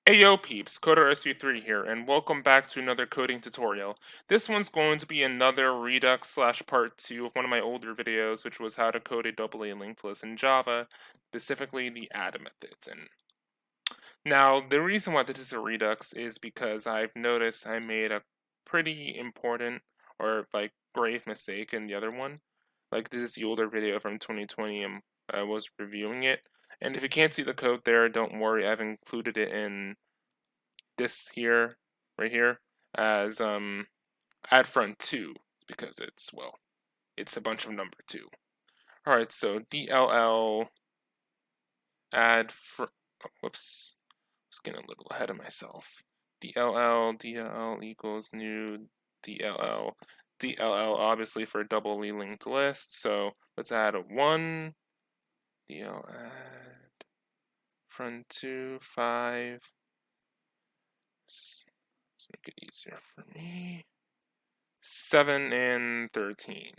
Ayo peeps, CoderSV3 here, and welcome back to another coding tutorial. This one's going to be another Redux slash part 2 of one of my older videos, which was how to code a doubly linked list in Java, specifically the add methods. And now, the reason why this is a Redux is because I've noticed I made a pretty important or grave mistake in the other one. Like, this is the older video from 2020 and I was reviewing it. And if you can't see the code there, don't worry, I've included it in this here, right here, as add front 2, because it's a bunch of number 2. Alright, so DLL add whoops, I was getting a little ahead of myself. DLL equals new DLL. DLL obviously for doubly linked list, so let's add a 1. DL add front 2, 5. Let's make it easier for me. 7 and 13.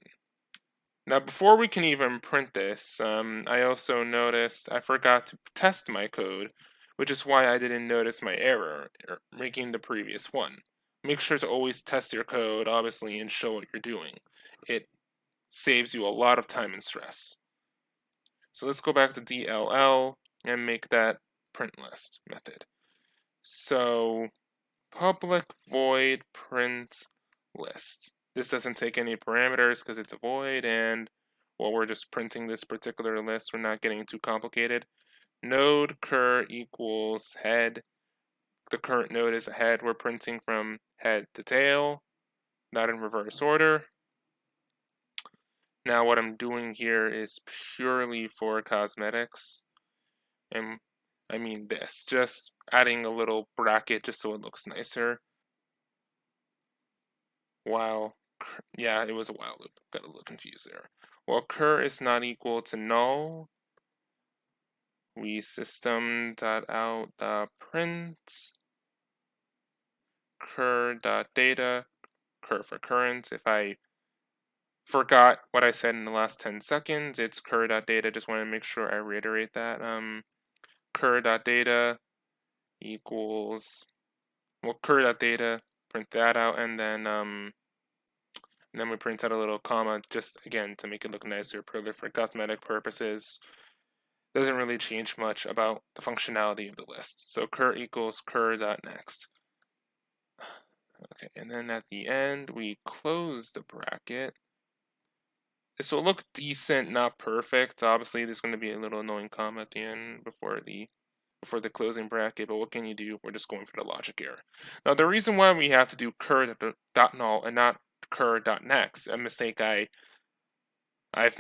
Now, before we can even print this, I also noticed I forgot to test my code, which is why I didn't notice my error making the previous one. Make sure to always test your code, obviously, and show what you're doing. It saves you a lot of time and stress. So let's go back to DLL and make that print list method. So public void print list. This doesn't take any parameters because it's a void, and well, we're just printing this particular list. We're not getting too complicated. Node cur equals head. The current node is a head. We're printing from head to tail, not in reverse order. Now what I'm doing here is purely for cosmetics, and I mean this, just adding a little bracket just so it looks nicer. While, yeah, it was a while loop, got a little confused there. While cur is not equal to null, we system.out.print cur.data, cur for current. If I forgot what I said in the last 10 seconds, it's cur.data. Just want to make sure I reiterate that. Cur.data equals, well, cur.data, print that out, and then we print out a little comma, just again to make it look nicer, purely for cosmetic purposes. Doesn't really change much about the functionality of the list. So cur equals cur.next. Okay, and then at the end, we close the bracket. This will look decent, not perfect. Obviously, there's going to be a little annoying comma at the end before the closing bracket, but what can you do? We're just going for the logic error. Now, the reason why we have to do cur.null and not cur.next, a mistake I've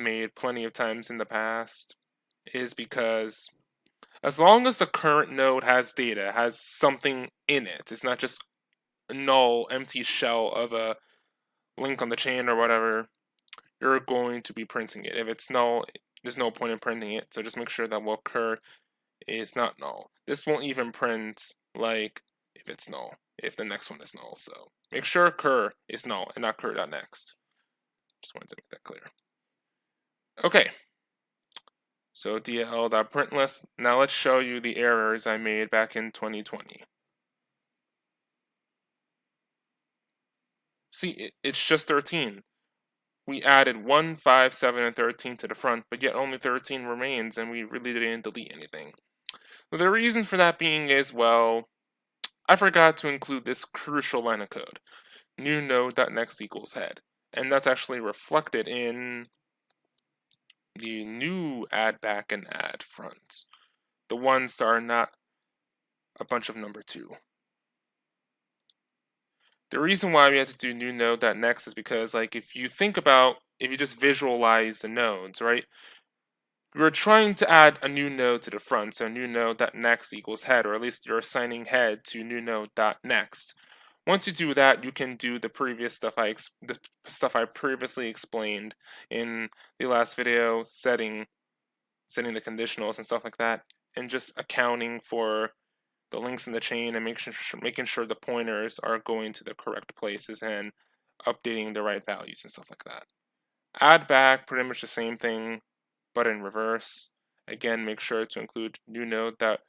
made plenty of times in the past, is because as long as the current node has data, has something in it, it's not just a null, empty shell of a link on the chain or whatever, you're going to be printing it. If it's null, there's no point in printing it, so just make sure that what cur is not null. This won't even print like if it's null, if the next one is null, so make sure cur is null and not cur.next. Just wanted to make that clear. Okay, so dl.printlist. Now let's show you the errors I made back in 2020. See, it's just 13. We added 1, 5, 7, and 13 to the front, but yet only 13 remains, and we really didn't delete anything. So the reason for that being is, well, I forgot to include this crucial line of code, new node.next equals head, and that's actually reflected in the new add back and add fronts, the ones that are not a bunch of number 2. The reason why we had to do new node.next is because, like, if you just visualize the nodes, right? We're trying to add a new node to the front, so new node.next equals head, or at least you're assigning head to new node.next. Once you do that, you can do the previous stuff the stuff I previously explained in the last video, setting the conditionals and stuff like that, and just accounting for the links in the chain and making sure the pointers are going to the correct places and updating the right values and stuff like that. Add back, pretty much the same thing, but in reverse. Again, make sure to include new node that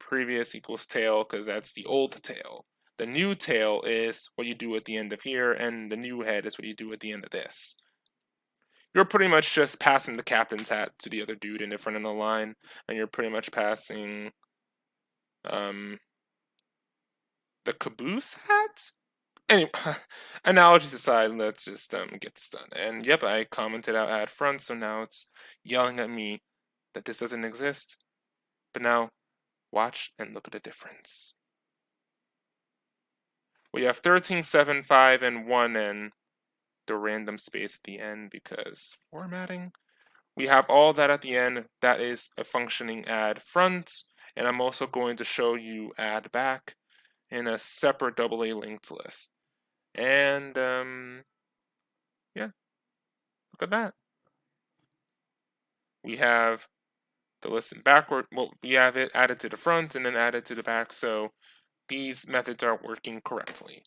previous equals tail because that's the old tail. The new tail is what you do at the end of here, and the new head is what you do at the end of this. You're pretty much just passing the captain's hat to the other dude in the front of the line, and you're pretty much passing the caboose hat? Anyway, analogies aside, let's just get this done. And yep, I commented out add front, so now it's yelling at me that this doesn't exist. But now, watch and look at the difference. We have 13, 7, 5, and 1, and the random space at the end because formatting. We have all that at the end. That is a functioning add front, and I'm also going to show you add back in a separate doubly linked list. And yeah, look at that. We have the list in backward. Well, we have it added to the front and then added to the back. So these methods are working correctly.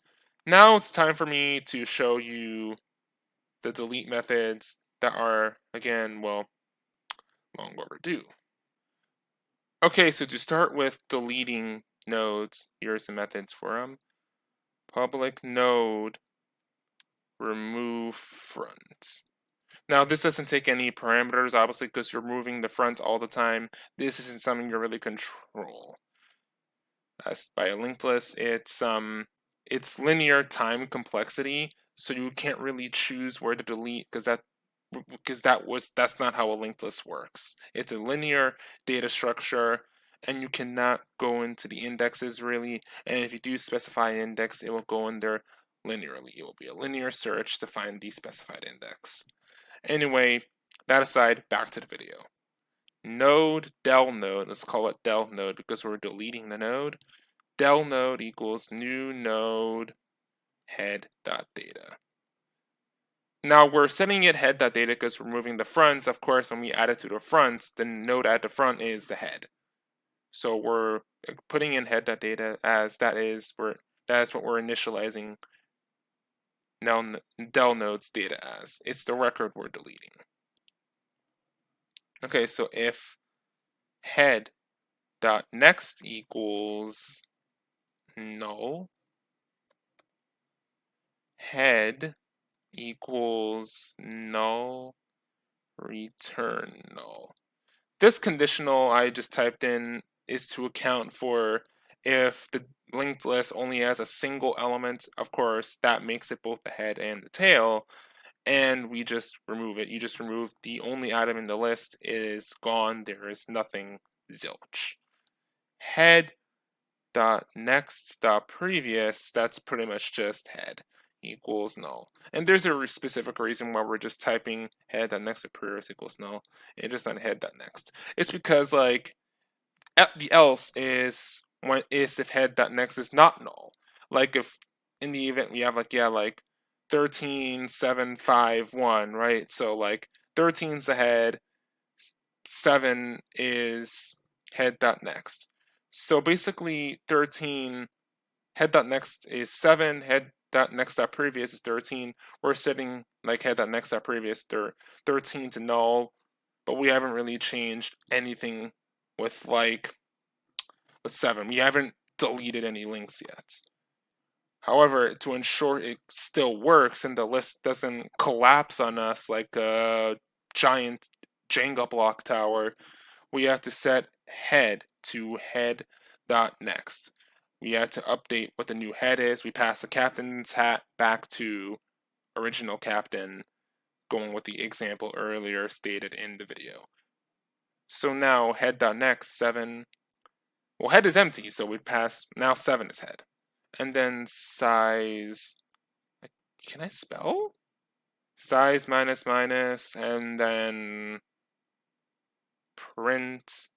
Now it's time for me to show you the delete methods that are, again, well, long overdue. Okay, so to start with deleting nodes, here's the methods for them. Public node remove front. Now, this doesn't take any parameters, obviously, because you're moving the front all the time. This isn't something you really control. As by a linked list, it's linear time complexity, so you can't really choose where to delete because that's not how a linked list works. It's a linear data structure, and you cannot go into the indexes really. And if you do specify an index, it will go in there linearly. It will be a linear search to find the specified index. Anyway, that aside, back to the video. Node del node, let's call it del node because we're deleting the node. Del node equals new node head.data. Now we're setting it head.data because we're moving the fronts. Of course, when we add it to the fronts, the node at the front is the head. So we're putting in head.data as that is what we're initializing del node's data as. It's the record we're deleting. Okay, so if head.next equals null, head equals null, return null. This conditional I just typed in is to account for if the linked list only has a single element. Of course, that makes it both the head and the tail, and we just remove it. You just remove the only item in the list. It is gone. There is nothing, zilch. Head.next.previous, that's pretty much just head equals null. And there's a specific reason why we're just typing head.next.previous equals null and just not head.next. It's because like the else is if head.next is not null. Like if in the event we have like 13, 7, 5, 1, right? So like 13's the head, 7 is head.next. So basically 13 head.next is 7, head.next.previous is 13. We're setting like head.next.previous 13 to null, but we haven't really changed anything with 7. We haven't deleted any links yet. However, to ensure it still works and the list doesn't collapse on us like a giant Jenga block tower, we have to set head to head.next. We had to update what the new head is. We pass the captain's hat back to original captain, going with the example earlier stated in the video. So now head.next, 7. Well, head is empty, so we pass, now 7 is head. And then size, can I spell? Size minus minus, and then print,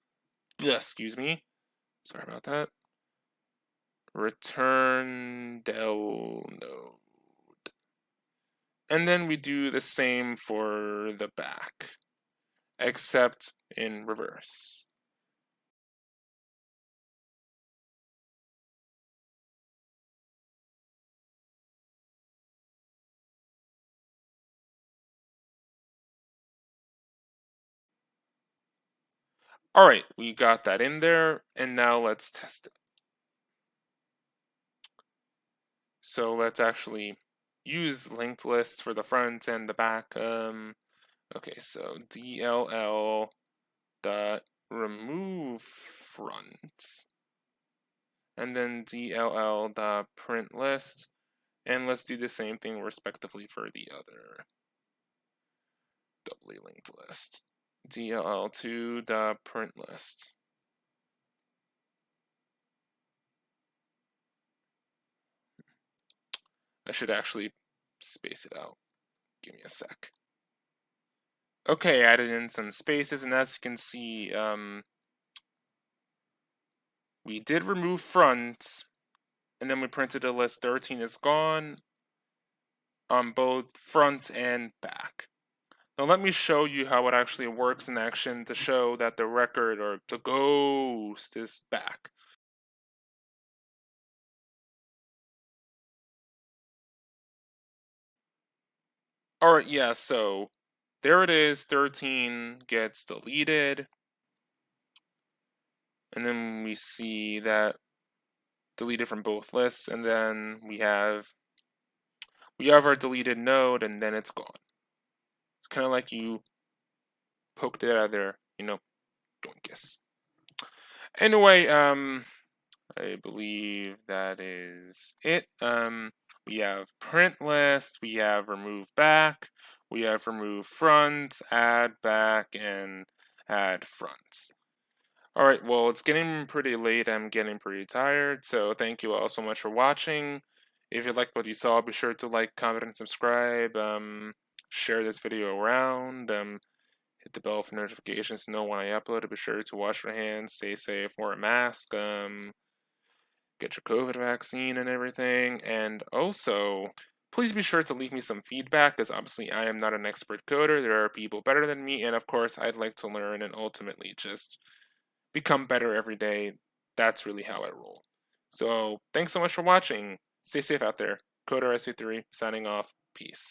excuse me, sorry about that. Return del node. And then we do the same for the back, except in reverse. All right, we got that in there, and now let's test it. So let's actually use linked lists for the front and the back. Okay, so DLL dot remove front, and then DLL dot print list, and let's do the same thing respectively for the other doubly linked list. DLL2 dot print list. I should actually space it out. Give me a sec. Okay, added in some spaces, and as you can see, we did remove front, and then we printed a list 13 is gone on both front and back. Now let me show you how it actually works in action to show that the record or the ghost is back. Alright, yeah, so there it is, 13 gets deleted. And then we see that deleted from both lists, and then we have our deleted node, and then it's gone. It's kind of like you poked it out of there, doinkus. Anyway, I believe that is it. We have print list, we have remove back, we have remove front, add back, and add fronts. Alright, well, it's getting pretty late. I'm getting pretty tired, so thank you all so much for watching. If you liked what you saw, be sure to like, comment, and subscribe. Share this video around. Hit the bell for notifications to know when I upload. Be sure to wash your hands, stay safe, wear a mask, get your COVID vaccine and everything. And also, please be sure to leave me some feedback, because obviously I am not an expert coder. There are people better than me, and of course, I'd like to learn and ultimately just become better every day. That's really how I roll. So thanks so much for watching. Stay safe out there. Coder SC3 signing off. Peace.